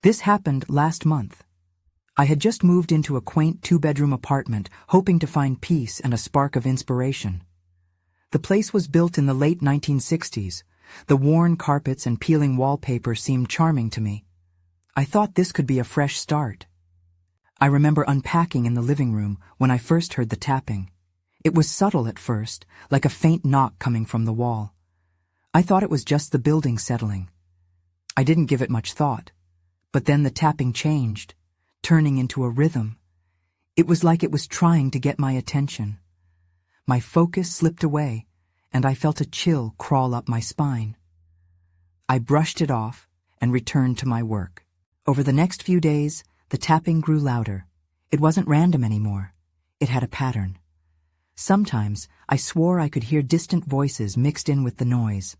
This happened last month. I had just moved into a quaint two-bedroom apartment, hoping to find peace and a spark of inspiration. The place was built in the late 1960s. The worn carpets and peeling wallpaper seemed charming to me. I thought this could be a fresh start. I remember unpacking in the living room when I first heard the tapping. It was subtle at first, like a faint knock coming from the wall. I thought it was just the building settling. I didn't give it much thought. But then the tapping changed, turning into a rhythm. It was like it was trying to get my attention. My focus slipped away, and I felt a chill crawl up my spine. I brushed it off and returned to my work. Over the next few days, the tapping grew louder. It wasn't random anymore. It had a pattern. Sometimes I swore I could hear distant voices mixed in with the noise.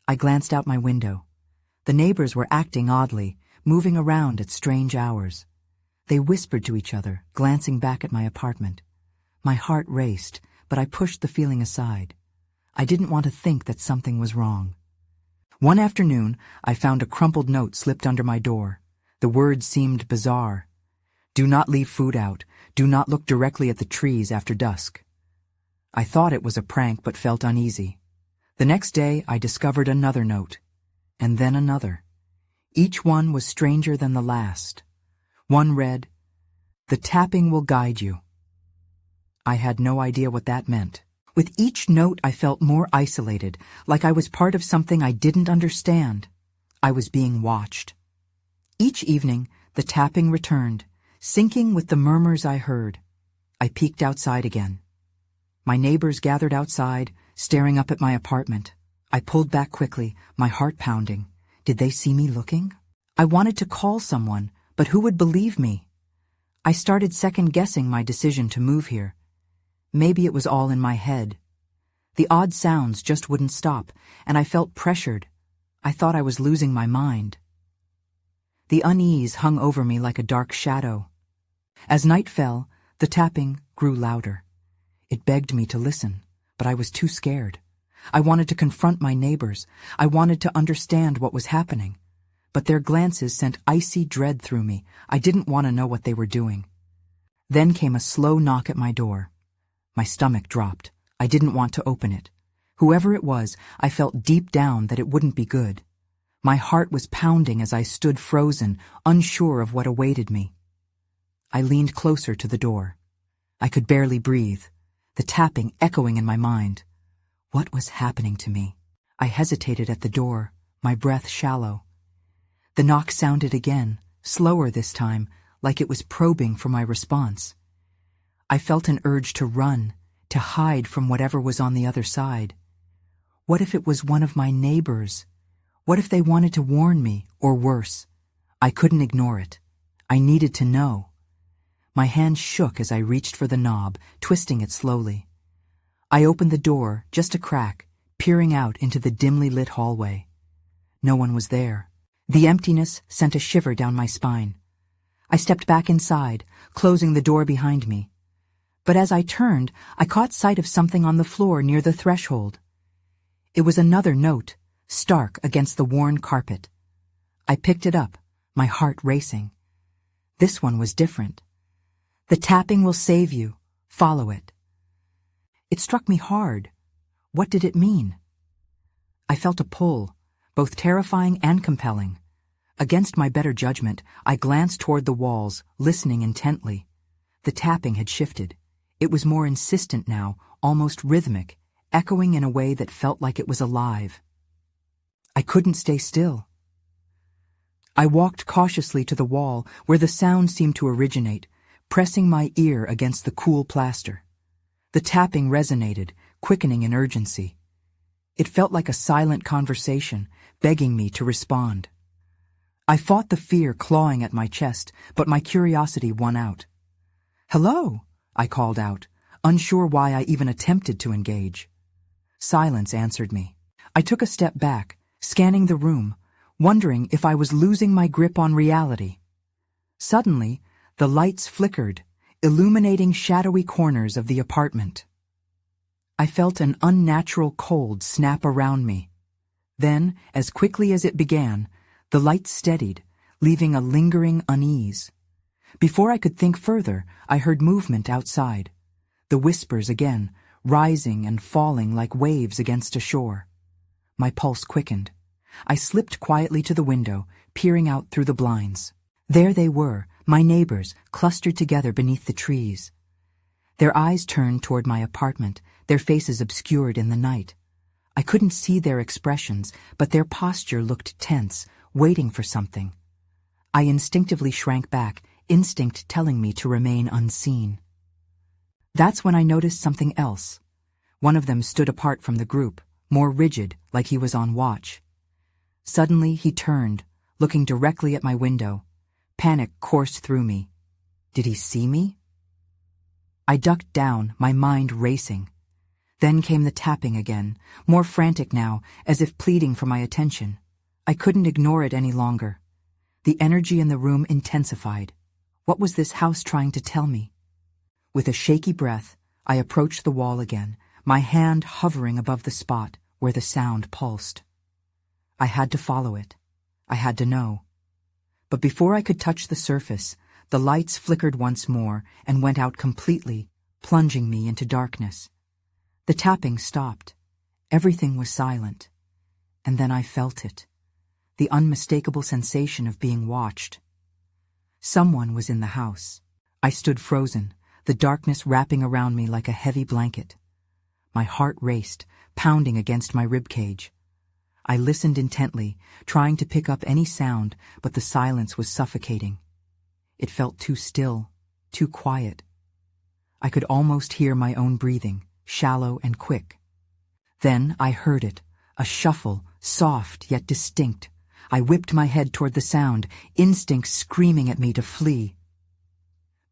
I glanced out my window. The neighbors were acting oddly, moving around at strange hours. They whispered to each other, glancing back at my apartment. My heart raced, but I pushed the feeling aside. I didn't want to think that something was wrong. One afternoon, I found a crumpled note slipped under my door. The words seemed bizarre. Do not leave food out. Do not look directly at the trees after dusk. I thought it was a prank but felt uneasy. The next day, I discovered another note, and then another. Each one was stranger than the last. One read, "The tapping will guide you." I had no idea what that meant. With each note I felt more isolated, like I was part of something I didn't understand. I was being watched. Each evening, the tapping returned, syncing with the murmurs I heard. I peeked outside again. My neighbors gathered outside, staring up at my apartment. I pulled back quickly, my heart pounding. Did they see me looking? I wanted to call someone, but who would believe me? I started second-guessing my decision to move here. Maybe it was all in my head. The odd sounds just wouldn't stop, and I felt pressured. I thought I was losing my mind. The unease hung over me like a dark shadow. As night fell, the tapping grew louder. It begged me to listen, but I was too scared. I wanted to confront my neighbors. I wanted to understand what was happening. But their glances sent icy dread through me. I didn't want to know what they were doing. Then came a slow knock at my door. My stomach dropped. I didn't want to open it. Whoever it was, I felt deep down that it wouldn't be good. My heart was pounding as I stood frozen, unsure of what awaited me. I leaned closer to the door. I could barely breathe, the tapping echoing in my mind. What was happening to me? I hesitated at the door, my breath shallow. The knock sounded again, slower this time, like it was probing for my response. I felt an urge to run, to hide from whatever was on the other side. What if it was one of my neighbors? What if they wanted to warn me, or worse? I couldn't ignore it. I needed to know. My hand shook as I reached for the knob, twisting it slowly. I opened the door, just a crack, peering out into the dimly lit hallway. No one was there. The emptiness sent a shiver down my spine. I stepped back inside, closing the door behind me. But as I turned, I caught sight of something on the floor near the threshold. It was another note, stark against the worn carpet. I picked it up, my heart racing. This one was different. The tapping will save you. Follow it. It struck me hard. What did it mean? I felt a pull, both terrifying and compelling. Against my better judgment, I glanced toward the walls, listening intently. The tapping had shifted. It was more insistent now, almost rhythmic, echoing in a way that felt like it was alive. I couldn't stay still. I walked cautiously to the wall where the sound seemed to originate, pressing my ear against the cool plaster. The tapping resonated, quickening in urgency. It felt like a silent conversation, begging me to respond. I fought the fear clawing at my chest, but my curiosity won out. "Hello," I called out, unsure why I even attempted to engage. Silence answered me. I took a step back, scanning the room, wondering if I was losing my grip on reality. Suddenly, the lights flickered, illuminating shadowy corners of the apartment. I felt an unnatural cold snap around me. Then, as quickly as it began, the light steadied, leaving a lingering unease. Before I could think further, I heard movement outside. The whispers again, rising and falling like waves against a shore. My pulse quickened. I slipped quietly to the window, peering out through the blinds. There they were, my neighbors, clustered together beneath the trees. Their eyes turned toward my apartment, their faces obscured in the night. I couldn't see their expressions, but their posture looked tense, waiting for something. I instinctively shrank back, instinct telling me to remain unseen. That's when I noticed something else. One of them stood apart from the group, more rigid, like he was on watch. Suddenly he turned, looking directly at my window. Panic coursed through me. Did he see me? I ducked down, my mind racing. Then came the tapping again, more frantic now, as if pleading for my attention. I couldn't ignore it any longer. The energy in the room intensified. What was this house trying to tell me? With a shaky breath, I approached the wall again, my hand hovering above the spot where the sound pulsed. I had to follow it. I had to know. But before I could touch the surface, the lights flickered once more and went out completely, plunging me into darkness. The tapping stopped. Everything was silent. And then I felt it. The unmistakable sensation of being watched. Someone was in the house. I stood frozen, the darkness wrapping around me like a heavy blanket. My heart raced, pounding against my ribcage. I listened intently, trying to pick up any sound, but the silence was suffocating. It felt too still, too quiet. I could almost hear my own breathing, shallow and quick. Then I heard it, a shuffle, soft yet distinct. I whipped my head toward the sound, instinct screaming at me to flee.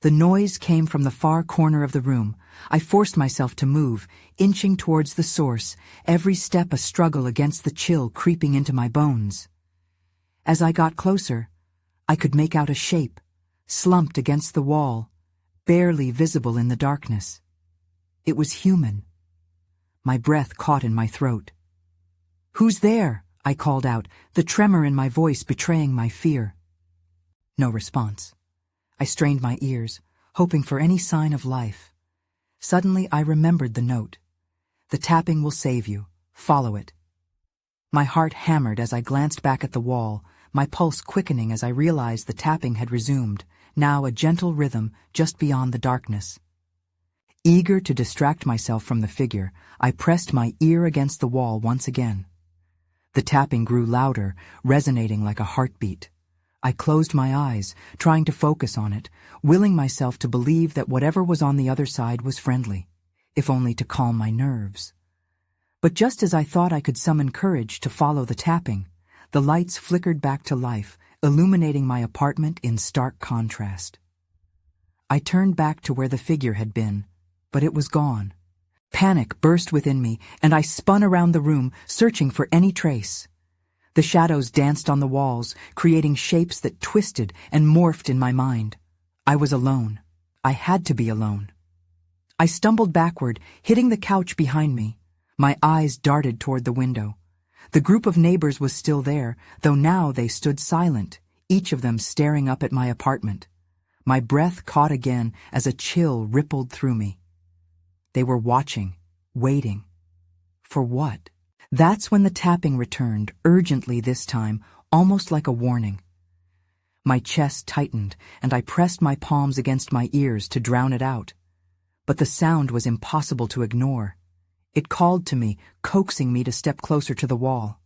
The noise came from the far corner of the room. I forced myself to move, inching towards the source, every step a struggle against the chill creeping into my bones. As I got closer, I could make out a shape, slumped against the wall, barely visible in the darkness. It was human. My breath caught in my throat. "Who's there?" I called out, the tremor in my voice betraying my fear. No response. I strained my ears, hoping for any sign of life. Suddenly I remembered the note. "The tapping will save you. Follow it." My heart hammered as I glanced back at the wall, my pulse quickening as I realized the tapping had resumed, now a gentle rhythm just beyond the darkness. Eager to distract myself from the figure, I pressed my ear against the wall once again. The tapping grew louder, resonating like a heartbeat. I closed my eyes, trying to focus on it, willing myself to believe that whatever was on the other side was friendly, if only to calm my nerves. But just as I thought I could summon courage to follow the tapping, the lights flickered back to life, illuminating my apartment in stark contrast. I turned back to where the figure had been, but it was gone. Panic burst within me, and I spun around the room, searching for any trace. The shadows danced on the walls, creating shapes that twisted and morphed in my mind. I was alone. I had to be alone. I stumbled backward, hitting the couch behind me. My eyes darted toward the window. The group of neighbors was still there, though now they stood silent, each of them staring up at my apartment. My breath caught again as a chill rippled through me. They were watching, waiting. For what? That's when the tapping returned, urgently this time, almost like a warning. My chest tightened, and I pressed my palms against my ears to drown it out. But the sound was impossible to ignore. It called to me, coaxing me to step closer to the wall.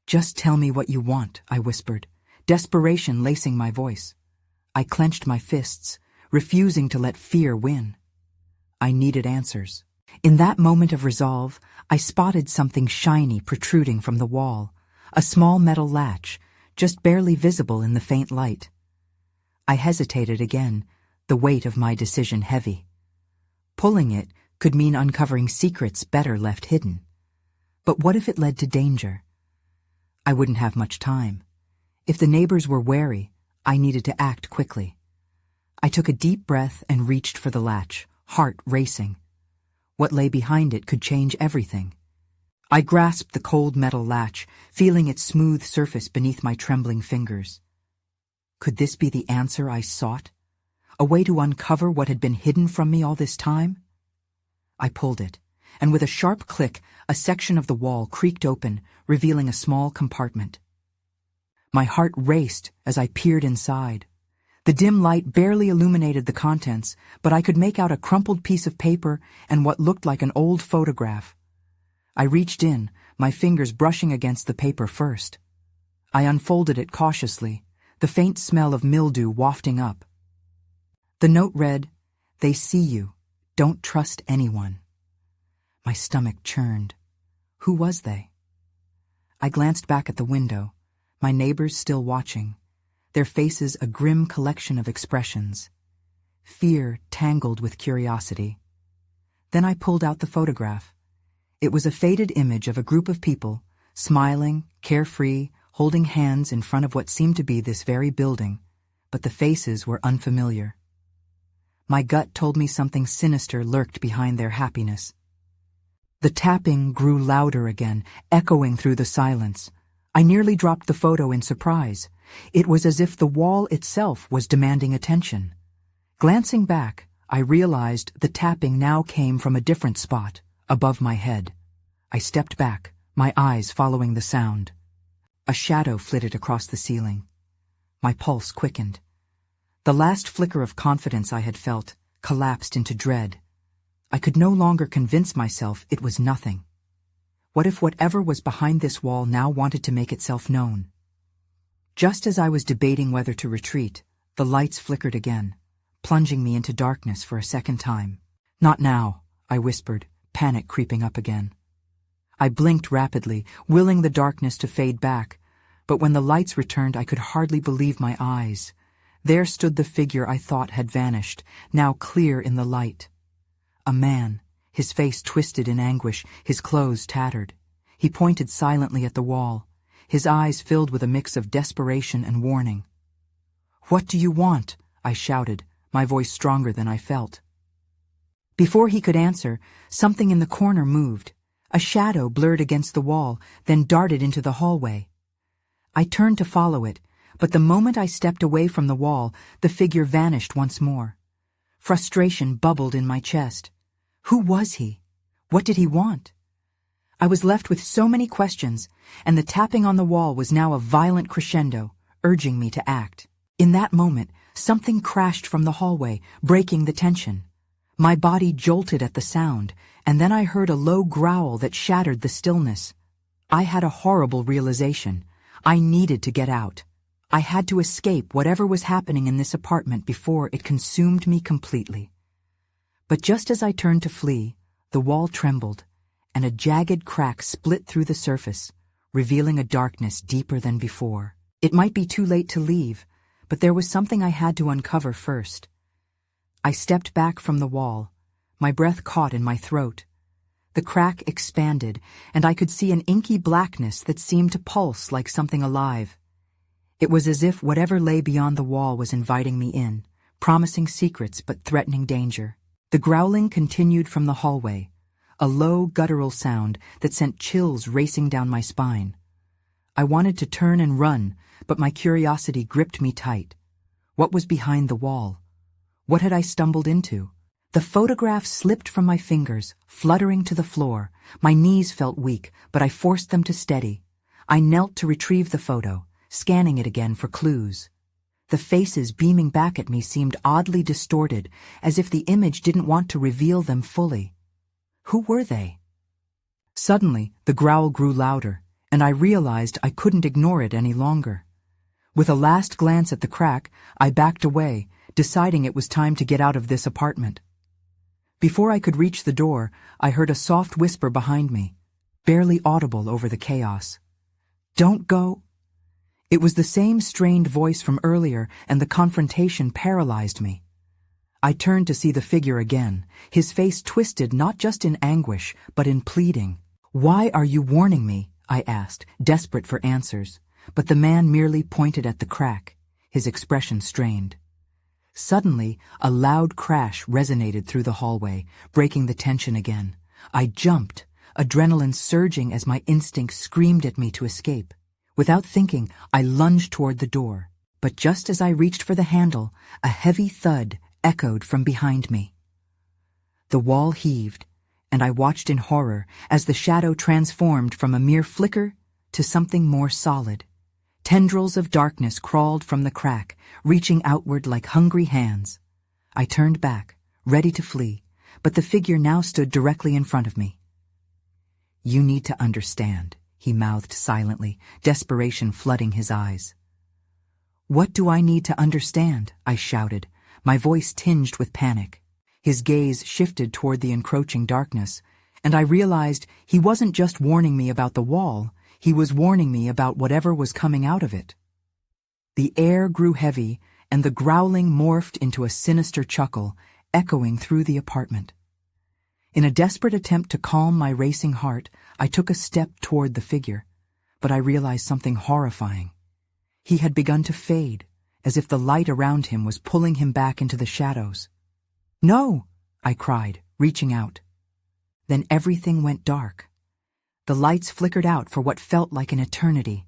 "Just tell me what you want," I whispered, desperation lacing my voice. I clenched my fists, refusing to let fear win. I needed answers. In that moment of resolve, I spotted something shiny protruding from the wall, a small metal latch, just barely visible in the faint light. I hesitated again, the weight of my decision heavy. Pulling it could mean uncovering secrets better left hidden. But what if it led to danger? I wouldn't have much time. If the neighbors were wary, I needed to act quickly. I took a deep breath and reached for the latch, heart racing. What lay behind it could change everything. I grasped the cold metal latch, feeling its smooth surface beneath my trembling fingers. Could this be the answer I sought? A way to uncover what had been hidden from me all this time? I pulled it, and with a sharp click, a section of the wall creaked open, revealing a small compartment. My heart raced as I peered inside. The dim light barely illuminated the contents, but I could make out a crumpled piece of paper and what looked like an old photograph. I reached in, my fingers brushing against the paper first. I unfolded it cautiously, the faint smell of mildew wafting up. The note read, "They see you. Don't trust anyone." My stomach churned. Who was they? I glanced back at the window, my neighbors still watching, their faces a grim collection of expressions. Fear tangled with curiosity. Then I pulled out the photograph. It was a faded image of a group of people, smiling, carefree, holding hands in front of what seemed to be this very building, but the faces were unfamiliar. My gut told me something sinister lurked behind their happiness. The tapping grew louder again, echoing through the silence. I nearly dropped the photo in surprise. It was as if the wall itself was demanding attention. Glancing back, I realized the tapping now came from a different spot, above my head. I stepped back, my eyes following the sound. A shadow flitted across the ceiling. My pulse quickened. The last flicker of confidence I had felt collapsed into dread. I could no longer convince myself it was nothing. What if whatever was behind this wall now wanted to make itself known? Just as I was debating whether to retreat, the lights flickered again, plunging me into darkness for a second time. "Not now," I whispered, panic creeping up again. I blinked rapidly, willing the darkness to fade back, but when the lights returned I could hardly believe my eyes. There stood the figure I thought had vanished, now clear in the light. A man, his face twisted in anguish, his clothes tattered. He pointed silently at the wall, his eyes filled with a mix of desperation and warning. "What do you want?" I shouted, my voice stronger than I felt. Before he could answer, something in the corner moved. A shadow blurred against the wall, then darted into the hallway. I turned to follow it, but the moment I stepped away from the wall, the figure vanished once more. Frustration bubbled in my chest. Who was he? What did he want? I was left with so many questions, and the tapping on the wall was now a violent crescendo, urging me to act. In that moment, something crashed from the hallway, breaking the tension. My body jolted at the sound, and then I heard a low growl that shattered the stillness. I had a horrible realization. I needed to get out. I had to escape whatever was happening in this apartment before it consumed me completely. But just as I turned to flee, the wall trembled, and a jagged crack split through the surface, revealing a darkness deeper than before. It might be too late to leave, but there was something I had to uncover first. I stepped back from the wall, my breath caught in my throat. The crack expanded, and I could see an inky blackness that seemed to pulse like something alive. It was as if whatever lay beyond the wall was inviting me in, promising secrets but threatening danger. The growling continued from the hallway, a low, guttural sound that sent chills racing down my spine. I wanted to turn and run, but my curiosity gripped me tight. What was behind the wall? What had I stumbled into? The photograph slipped from my fingers, fluttering to the floor. My knees felt weak, but I forced them to steady. I knelt to retrieve the photo, scanning it again for clues. The faces beaming back at me seemed oddly distorted, as if the image didn't want to reveal them fully. Who were they? Suddenly, the growl grew louder, and I realized I couldn't ignore it any longer. With a last glance at the crack, I backed away, deciding it was time to get out of this apartment. Before I could reach the door, I heard a soft whisper behind me, barely audible over the chaos. "Don't go." It was the same strained voice from earlier, and the confrontation paralyzed me. I turned to see the figure again, his face twisted not just in anguish, but in pleading. "Why are you warning me?" I asked, desperate for answers, but the man merely pointed at the crack, his expression strained. Suddenly, a loud crash resonated through the hallway, breaking the tension again. I jumped, adrenaline surging as my instinct screamed at me to escape. Without thinking, I lunged toward the door. But just as I reached for the handle, a heavy thud echoed from behind me. The wall heaved, and I watched in horror as the shadow transformed from a mere flicker to something more solid. Tendrils of darkness crawled from the crack, reaching outward like hungry hands. I turned back, ready to flee, but the figure now stood directly in front of me. "You need to understand," he mouthed silently, desperation flooding his eyes. "What do I need to understand?" I shouted, my voice tinged with panic. His gaze shifted toward the encroaching darkness, and I realized he wasn't just warning me about the wall, he was warning me about whatever was coming out of it. The air grew heavy, and the growling morphed into a sinister chuckle, echoing through the apartment. In a desperate attempt to calm my racing heart, I took a step toward the figure, but I realized something horrifying. He had begun to fade, as if the light around him was pulling him back into the shadows. "No!" I cried, reaching out. Then everything went dark. The lights flickered out for what felt like an eternity.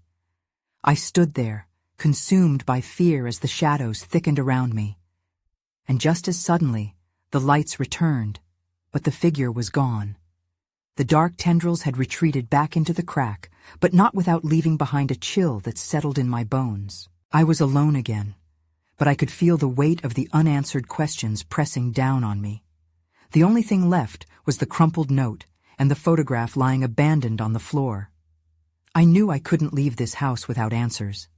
I stood there, consumed by fear as the shadows thickened around me. And just as suddenly, the lights returned, but the figure was gone. The dark tendrils had retreated back into the crack, but not without leaving behind a chill that settled in my bones. I was alone again, but I could feel the weight of the unanswered questions pressing down on me. The only thing left was the crumpled note and the photograph lying abandoned on the floor. I knew I couldn't leave this house without answers.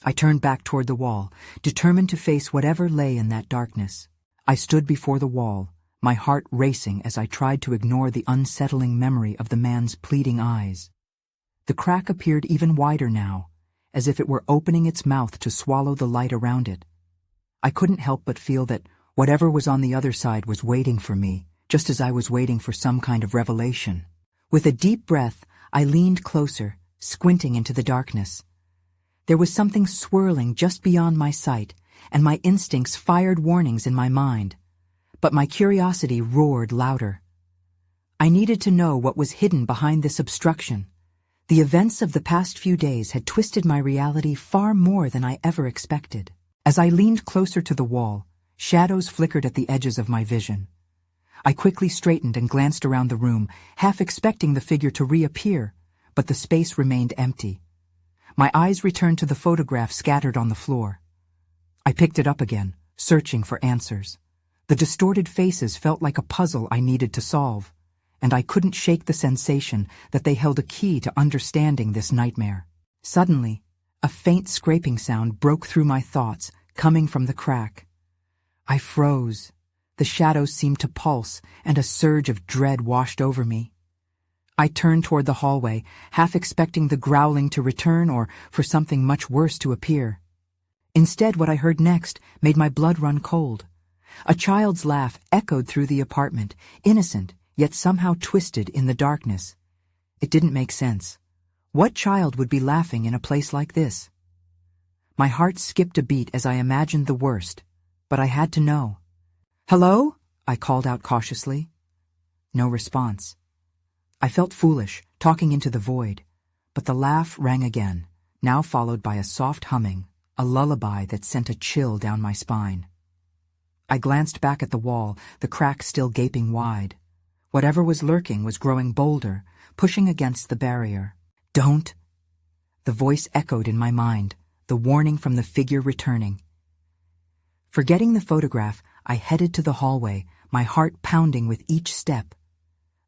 I turned back toward the wall, determined to face whatever lay in that darkness. I stood before the wall, my heart racing as I tried to ignore the unsettling memory of the man's pleading eyes. The crack appeared even wider now, as if it were opening its mouth to swallow the light around it. I couldn't help but feel that whatever was on the other side was waiting for me, just as I was waiting for some kind of revelation. With a deep breath, I leaned closer, squinting into the darkness. There was something swirling just beyond my sight, and my instincts fired warnings in my mind. But my curiosity roared louder. I needed to know what was hidden behind this obstruction. The events of the past few days had twisted my reality far more than I ever expected. As I leaned closer to the wall, shadows flickered at the edges of my vision. I quickly straightened and glanced around the room, half expecting the figure to reappear, but the space remained empty. My eyes returned to the photograph scattered on the floor. I picked it up again, searching for answers. The distorted faces felt like a puzzle I needed to solve, and I couldn't shake the sensation that they held a key to understanding this nightmare. Suddenly, a faint scraping sound broke through my thoughts, coming from the crack. I froze. The shadows seemed to pulse, and a surge of dread washed over me. I turned toward the hallway, half expecting the growling to return or for something much worse to appear. Instead, what I heard next made my blood run cold. A child's laugh echoed through the apartment, innocent, yet somehow twisted in the darkness. It didn't make sense. What child would be laughing in a place like this? My heart skipped a beat as I imagined the worst, but I had to know. "Hello?" I called out cautiously. No response. I felt foolish, talking into the void, but the laugh rang again, now followed by a soft humming, a lullaby that sent a chill down my spine. I glanced back at the wall, the crack still gaping wide. Whatever was lurking was growing bolder, pushing against the barrier. "Don't!" The voice echoed in my mind, the warning from the figure returning. Forgetting the photograph, I headed to the hallway, my heart pounding with each step.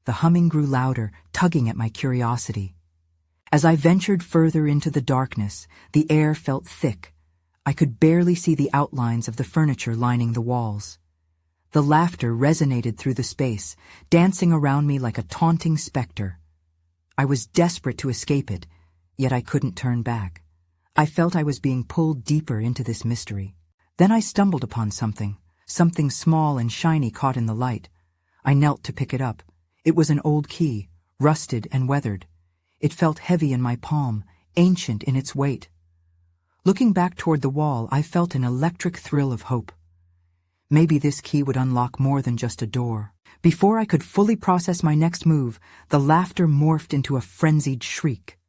The humming grew louder, tugging at my curiosity. As I ventured further into the darkness, the air felt thick. I could barely see the outlines of the furniture lining the walls. The laughter resonated through the space, dancing around me like a taunting specter. I was desperate to escape it, yet I couldn't turn back. I felt I was being pulled deeper into this mystery. Then I stumbled upon something small and shiny caught in the light. I knelt to pick it up. It was an old key, rusted and weathered. It felt heavy in my palm, ancient in its weight. Looking back toward the wall, I felt an electric thrill of hope. Maybe this key would unlock more than just a door. Before I could fully process my next move, the laughter morphed into a frenzied shriek.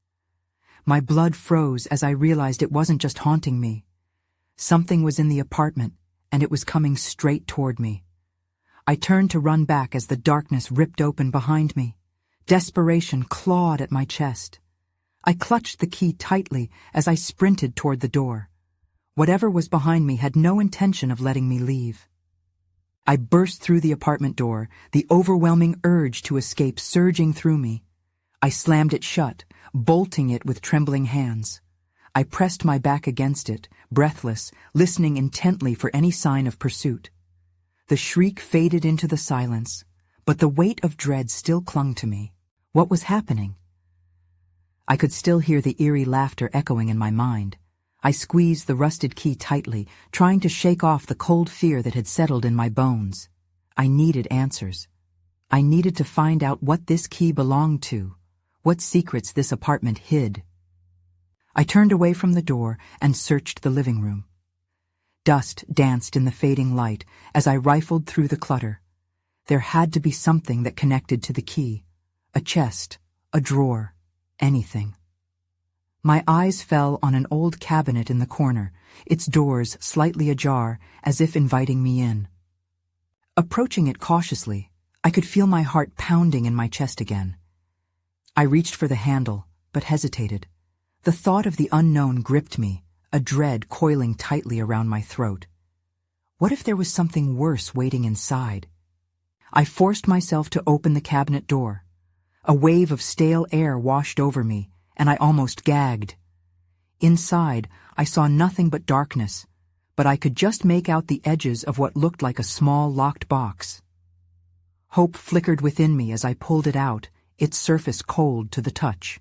My blood froze as I realized it wasn't just haunting me. Something was in the apartment, and it was coming straight toward me. I turned to run back as the darkness ripped open behind me. Desperation clawed at my chest. I clutched the key tightly as I sprinted toward the door. Whatever was behind me had no intention of letting me leave. I burst through the apartment door, the overwhelming urge to escape surging through me. I slammed it shut, bolting it with trembling hands. I pressed my back against it, breathless, listening intently for any sign of pursuit. The shriek faded into the silence, but the weight of dread still clung to me. What was happening? I could still hear the eerie laughter echoing in my mind. I squeezed the rusted key tightly, trying to shake off the cold fear that had settled in my bones. I needed answers. I needed to find out what this key belonged to, what secrets this apartment hid. I turned away from the door and searched the living room. Dust danced in the fading light as I rifled through the clutter. There had to be something that connected to the key. A chest, a drawer, anything. My eyes fell on an old cabinet in the corner, its doors slightly ajar, as if inviting me in. Approaching it cautiously, I could feel my heart pounding in my chest again. I reached for the handle, but hesitated. The thought of the unknown gripped me, a dread coiling tightly around my throat. What if there was something worse waiting inside? I forced myself to open the cabinet door. A wave of stale air washed over me, and I almost gagged. Inside, I saw nothing but darkness, but I could just make out the edges of what looked like a small locked box. Hope flickered within me as I pulled it out, its surface cold to the touch.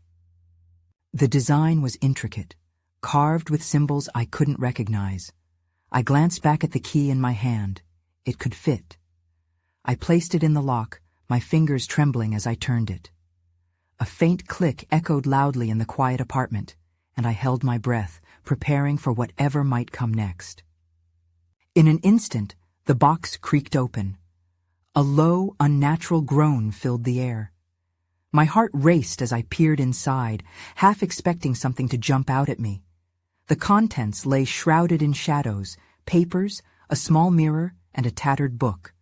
The design was intricate, carved with symbols I couldn't recognize. I glanced back at the key in my hand. It could fit. I placed it in the lock, my fingers trembling as I turned it. A faint click echoed loudly in the quiet apartment, and I held my breath, preparing for whatever might come next. In an instant, the box creaked open. A low, unnatural groan filled the air. My heart raced as I peered inside, half expecting something to jump out at me. The contents lay shrouded in shadows, papers, a small mirror, and a tattered book.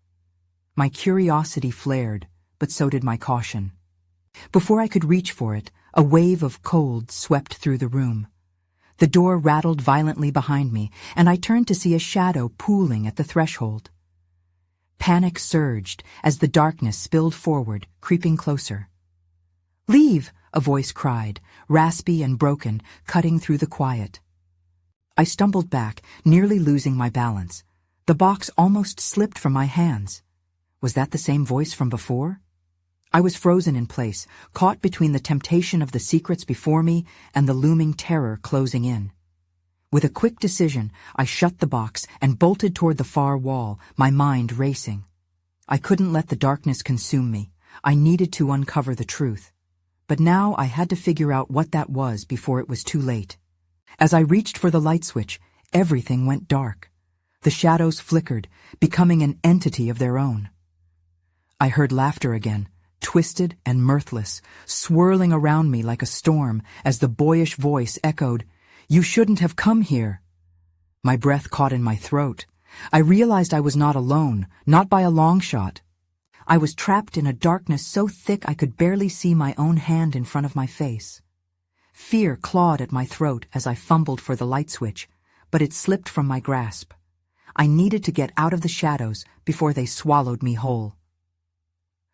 My curiosity flared, but so did my caution. Before I could reach for it, a wave of cold swept through the room. The door rattled violently behind me, and I turned to see a shadow pooling at the threshold. Panic surged as the darkness spilled forward, creeping closer. "Leave!" a voice cried, raspy and broken, cutting through the quiet. I stumbled back, nearly losing my balance. The box almost slipped from my hands. Was that the same voice from before? I was frozen in place, caught between the temptation of the secrets before me and the looming terror closing in. With a quick decision, I shut the box and bolted toward the far wall, my mind racing. I couldn't let the darkness consume me. I needed to uncover the truth. But now I had to figure out what that was before it was too late. As I reached for the light switch, everything went dark. The shadows flickered, becoming an entity of their own. I heard laughter again, twisted and mirthless, swirling around me like a storm as the boyish voice echoed, "You shouldn't have come here." My breath caught in my throat. I realized I was not alone, not by a long shot. I was trapped in a darkness so thick I could barely see my own hand in front of my face. Fear clawed at my throat as I fumbled for the light switch, but it slipped from my grasp. I needed to get out of the shadows before they swallowed me whole.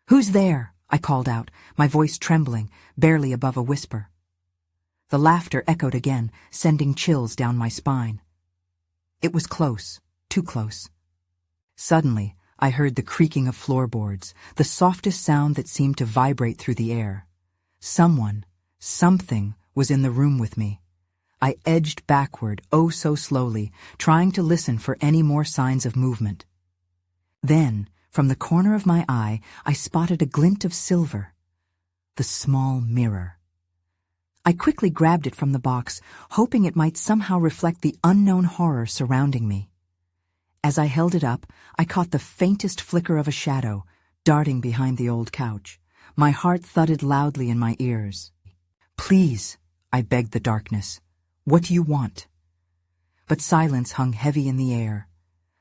"Who's there?" I called out, my voice trembling, barely above a whisper. The laughter echoed again, sending chills down my spine. It was close, too close. Suddenly, I heard the creaking of floorboards, the softest sound that seemed to vibrate through the air. Someone, something, was in the room with me. I edged backward, oh so slowly, trying to listen for any more signs of movement. Then, from the corner of my eye, I spotted a glint of silver. The small mirror. I quickly grabbed it from the box, hoping it might somehow reflect the unknown horror surrounding me. As I held it up, I caught the faintest flicker of a shadow, darting behind the old couch. My heart thudded loudly in my ears. "Please," I begged the darkness. "What do you want?" but silence hung heavy in the air.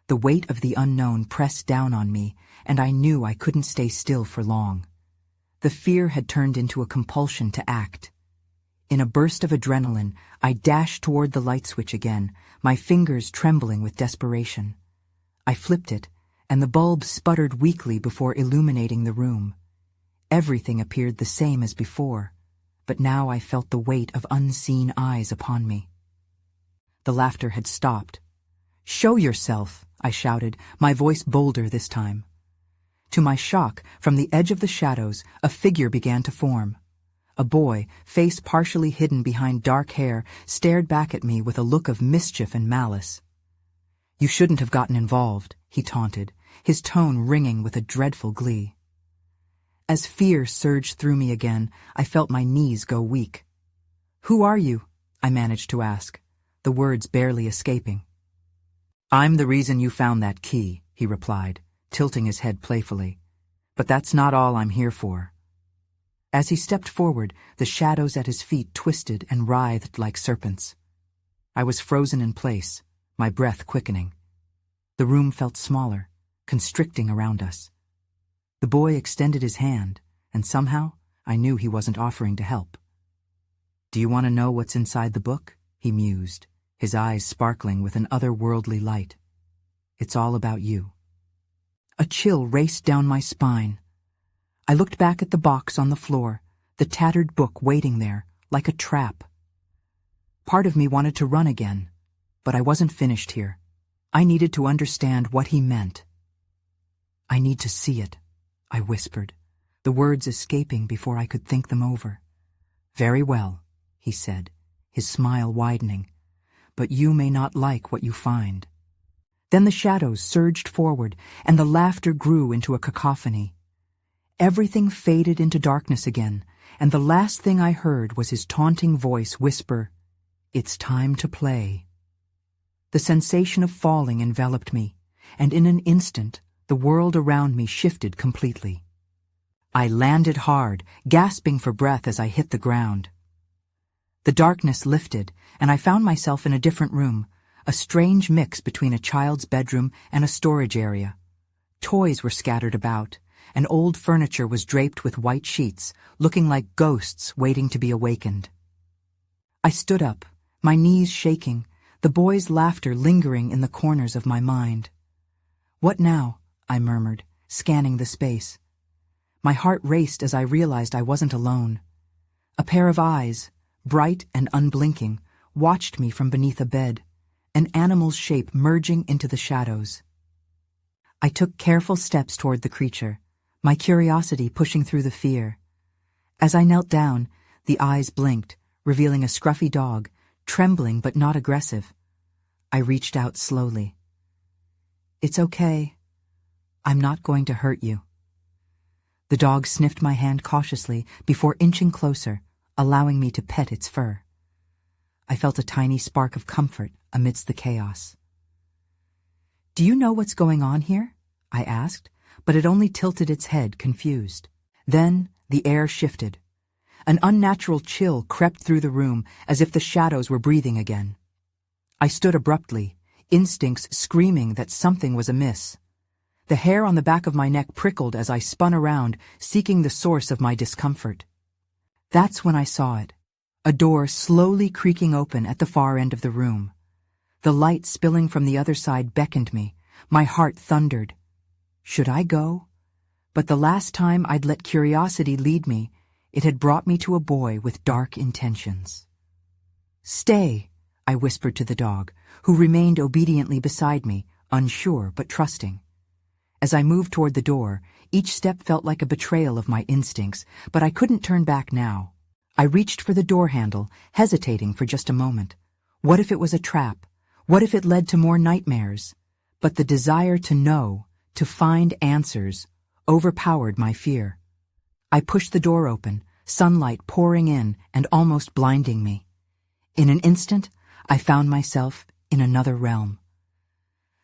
The weight of the unknown pressed down on me, and I knew I couldn't stay still for long. The fear had turned into a compulsion to act. In a burst of adrenaline, I dashed toward the light switch again, my fingers trembling with desperation. I flipped it, and the bulb sputtered weakly before illuminating the room. Everything appeared the same as before, but now I felt the weight of unseen eyes upon me. The laughter had stopped. "Show yourself," I shouted, my voice bolder this time. To my shock, from the edge of the shadows, a figure began to form. A boy, face partially hidden behind dark hair, stared back at me with a look of mischief and malice. "You shouldn't have gotten involved," he taunted, his tone ringing with a dreadful glee. As fear surged through me again, I felt my knees go weak. "Who are you?" I managed to ask, the words barely escaping. "I'm the reason you found that key," he replied, tilting his head playfully. "But that's not all I'm here for." As he stepped forward, the shadows at his feet twisted and writhed like serpents. I was frozen in place, my breath quickening. The room felt smaller, constricting around us. The boy extended his hand, and somehow I knew he wasn't offering to help. "Do you want to know what's inside the book?" he mused, his eyes sparkling with an otherworldly light. "It's all about you." A chill raced down my spine. I looked back at the box on the floor, the tattered book waiting there, like a trap. Part of me wanted to run again, but I wasn't finished here. I needed to understand what he meant. "I need to see it," I whispered, the words escaping before I could think them over. "Very well," he said, his smile widening, "but you may not like what you find." Then the shadows surged forward, and the laughter grew into a cacophony. Everything faded into darkness again, and the last thing I heard was his taunting voice whisper, "It's time to play." The sensation of falling enveloped me, and in an instant, the world around me shifted completely. I landed hard, gasping for breath as I hit the ground. The darkness lifted, and I found myself in a different room, a strange mix between a child's bedroom and a storage area. Toys were scattered about, and old furniture was draped with white sheets, looking like ghosts waiting to be awakened. I stood up, my knees shaking, the boy's laughter lingering in the corners of my mind. "What now?" I murmured, scanning the space. My heart raced as I realized I wasn't alone. A pair of eyes, bright and unblinking, watched me from beneath a bed, an animal's shape merging into the shadows. I took careful steps toward the creature, my curiosity pushing through the fear. As I knelt down, the eyes blinked, revealing a scruffy dog, trembling but not aggressive. I reached out slowly. "It's okay. I'm not going to hurt you." The dog sniffed my hand cautiously before inching closer, allowing me to pet its fur. I felt a tiny spark of comfort amidst the chaos. "Do you know what's going on here?" I asked, but it only tilted its head, confused. Then the air shifted. An unnatural chill crept through the room as if the shadows were breathing again. I stood abruptly, instincts screaming that something was amiss. The hair on the back of my neck prickled as I spun around, seeking the source of my discomfort. That's when I saw it, a door slowly creaking open at the far end of the room. The light spilling from the other side beckoned me. My heart thundered. Should I go? But the last time I'd let curiosity lead me, it had brought me to a boy with dark intentions. "Stay," I whispered to the dog, who remained obediently beside me, unsure but trusting. As I moved toward the door, each step felt like a betrayal of my instincts, but I couldn't turn back now. I reached for the door handle, hesitating for just a moment. What if it was a trap? What if it led to more nightmares? But the desire to know, to find answers, overpowered my fear. I pushed the door open, sunlight pouring in and almost blinding me. In an instant, I found myself in another realm.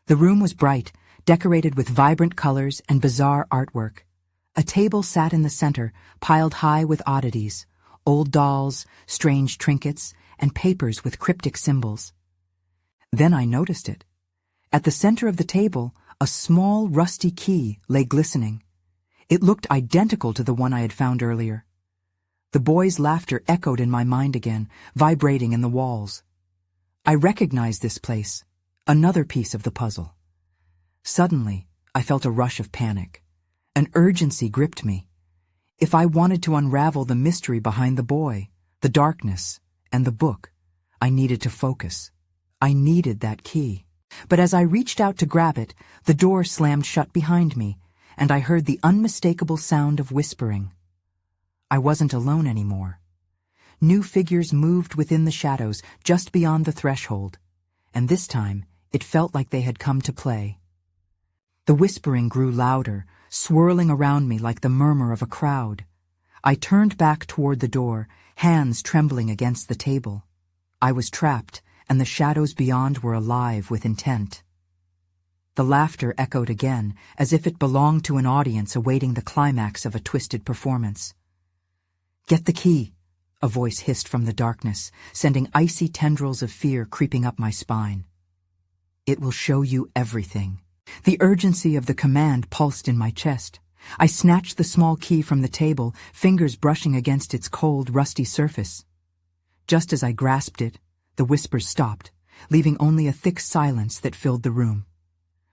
The room was bright, decorated with vibrant colors and bizarre artwork. A table sat in the center, piled high with oddities, old dolls, strange trinkets, and papers with cryptic symbols. Then I noticed it. At the center of the table, a small, rusty key lay glistening. It looked identical to the one I had found earlier. The boy's laughter echoed in my mind again, vibrating in the walls. I recognized this place, another piece of the puzzle. Suddenly, I felt a rush of panic. An urgency gripped me. If I wanted to unravel the mystery behind the boy, the darkness, and the book, I needed to focus. I needed that key. But as I reached out to grab it, the door slammed shut behind me, and I heard the unmistakable sound of whispering. I wasn't alone anymore. New figures moved within the shadows just beyond the threshold, and this time it felt like they had come to play. The whispering grew louder, swirling around me like the murmur of a crowd. I turned back toward the door, hands trembling against the table. I was trapped, and the shadows beyond were alive with intent. The laughter echoed again, as if it belonged to an audience awaiting the climax of a twisted performance. "Get the key," a voice hissed from the darkness, sending icy tendrils of fear creeping up my spine. "It will show you everything." The urgency of the command pulsed in my chest. I snatched the small key from the table, fingers brushing against its cold, rusty surface. Just as I grasped it, the whispers stopped, leaving only a thick silence that filled the room.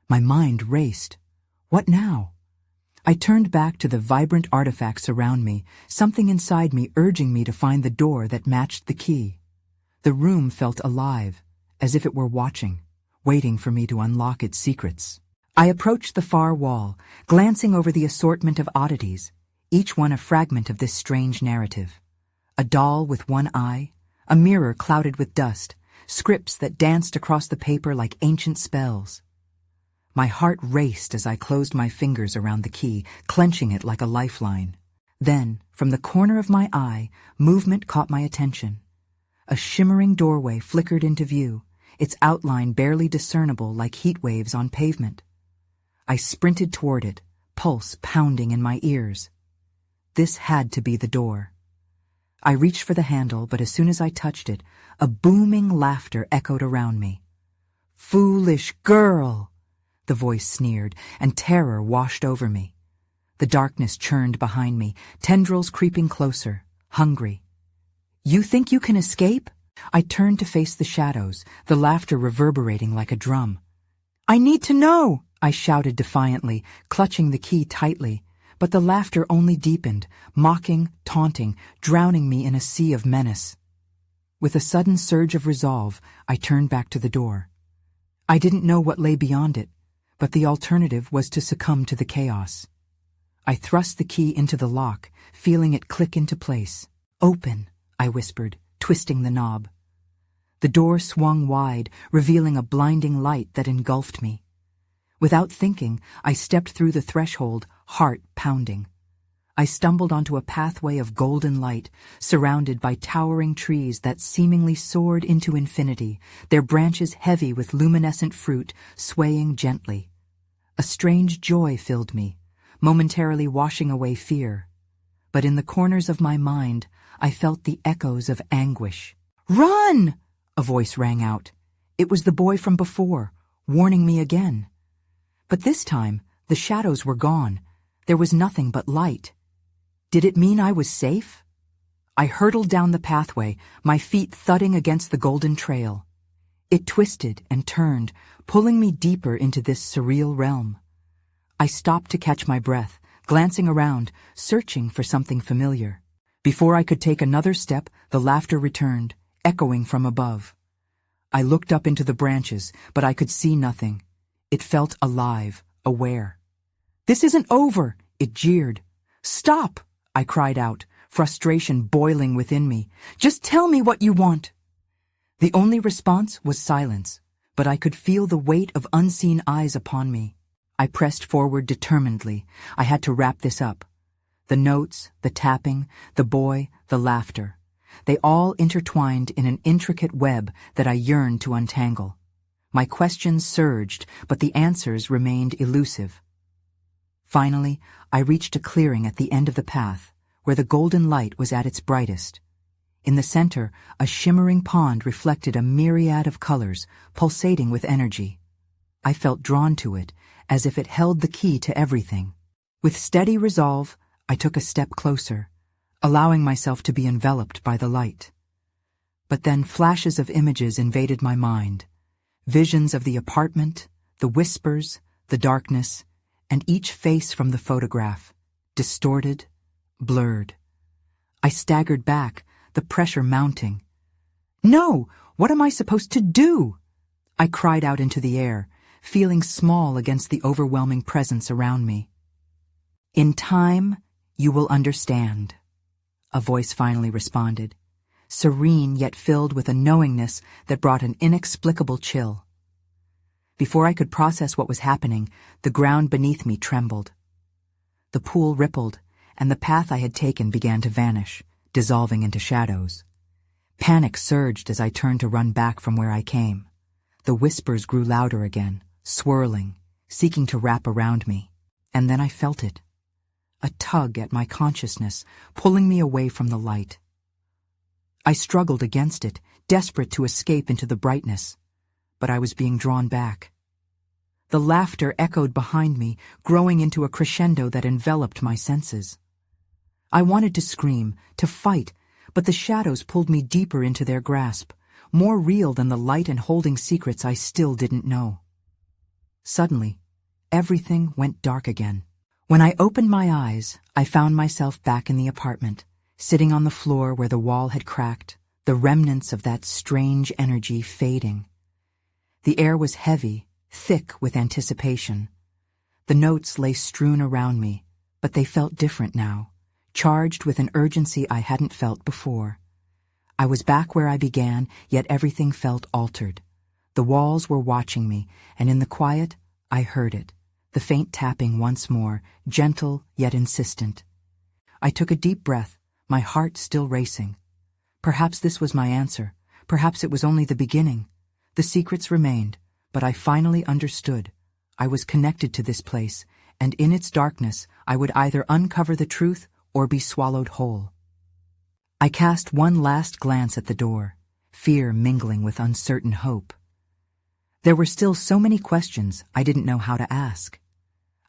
My mind raced. What now? I turned back to the vibrant artifacts around me, something inside me urging me to find the door that matched the key. The room felt alive, as if it were watching, waiting for me to unlock its secrets. I approached the far wall, glancing over the assortment of oddities, each one a fragment of this strange narrative. A doll with one eye, a mirror clouded with dust, scripts that danced across the paper like ancient spells. My heart raced as I closed my fingers around the key, clenching it like a lifeline. Then, from the corner of my eye, movement caught my attention. A shimmering doorway flickered into view, its outline barely discernible like heat waves on pavement. I sprinted toward it, pulse pounding in my ears. This had to be the door. I reached for the handle, but as soon as I touched it, a booming laughter echoed around me. "Foolish girl!" the voice sneered, and terror washed over me. The darkness churned behind me, tendrils creeping closer, hungry. "You think you can escape?" I turned to face the shadows, the laughter reverberating like a drum. "I need to know!" I shouted defiantly, clutching the key tightly, but the laughter only deepened, mocking, taunting, drowning me in a sea of menace. With a sudden surge of resolve, I turned back to the door. I didn't know what lay beyond it, but the alternative was to succumb to the chaos. I thrust the key into the lock, feeling it click into place. "Open," I whispered, twisting the knob. The door swung wide, revealing a blinding light that engulfed me. Without thinking, I stepped through the threshold, heart pounding. I stumbled onto a pathway of golden light, surrounded by towering trees that seemingly soared into infinity, their branches heavy with luminescent fruit, swaying gently. A strange joy filled me, momentarily washing away fear. But in the corners of my mind, I felt the echoes of anguish. "Run!" a voice rang out. It was the boy from before, warning me again. But this time, the shadows were gone. There was nothing but light. Did it mean I was safe? I hurtled down the pathway, my feet thudding against the golden trail. It twisted and turned, pulling me deeper into this surreal realm. I stopped to catch my breath, glancing around, searching for something familiar. Before I could take another step, the laughter returned, echoing from above. I looked up into the branches, but I could see nothing. It felt alive, aware. "This isn't over," it jeered. "Stop!" I cried out, frustration boiling within me. "Just tell me what you want." The only response was silence, but I could feel the weight of unseen eyes upon me. I pressed forward determinedly. I had to wrap this up. The notes, the tapping, the boy, the laughter. They all intertwined in an intricate web that I yearned to untangle. My questions surged, but the answers remained elusive. Finally, I reached a clearing at the end of the path, where the golden light was at its brightest. In the center, a shimmering pond reflected a myriad of colors, pulsating with energy. I felt drawn to it, as if it held the key to everything. With steady resolve, I took a step closer, allowing myself to be enveloped by the light. But then flashes of images invaded my mind. Visions of the apartment, the whispers, the darkness, and each face from the photograph, distorted, blurred. I staggered back, the pressure mounting. "No! What am I supposed to do?" I cried out into the air, feeling small against the overwhelming presence around me. "In time, you will understand," a voice finally responded, serene yet filled with a knowingness that brought an inexplicable chill. Before I could process what was happening, the ground beneath me trembled. The pool rippled, and the path I had taken began to vanish, dissolving into shadows. Panic surged as I turned to run back from where I came. The whispers grew louder again, swirling, seeking to wrap around me. And then I felt it. A tug at my consciousness, pulling me away from the light. I struggled against it, desperate to escape into the brightness, but I was being drawn back. The laughter echoed behind me, growing into a crescendo that enveloped my senses. I wanted to scream, to fight, but the shadows pulled me deeper into their grasp, more real than the light and holding secrets I still didn't know. Suddenly, everything went dark again. When I opened my eyes, I found myself back in the apartment, sitting on the floor where the wall had cracked, the remnants of that strange energy fading. The air was heavy, thick with anticipation. The notes lay strewn around me, but they felt different now, charged with an urgency I hadn't felt before. I was back where I began, yet everything felt altered. The walls were watching me, and in the quiet, I heard it, the faint tapping once more, gentle yet insistent. I took a deep breath, my heart still racing. Perhaps this was my answer. Perhaps it was only the beginning. The secrets remained, but I finally understood. I was connected to this place, and in its darkness, I would either uncover the truth or be swallowed whole. I cast one last glance at the door, fear mingling with uncertain hope. There were still so many questions I didn't know how to ask.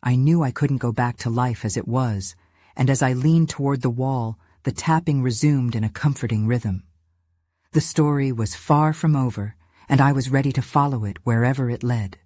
I knew I couldn't go back to life as it was, and as I leaned toward the wall, the tapping resumed in a comforting rhythm. The story was far from over, and I was ready to follow it wherever it led.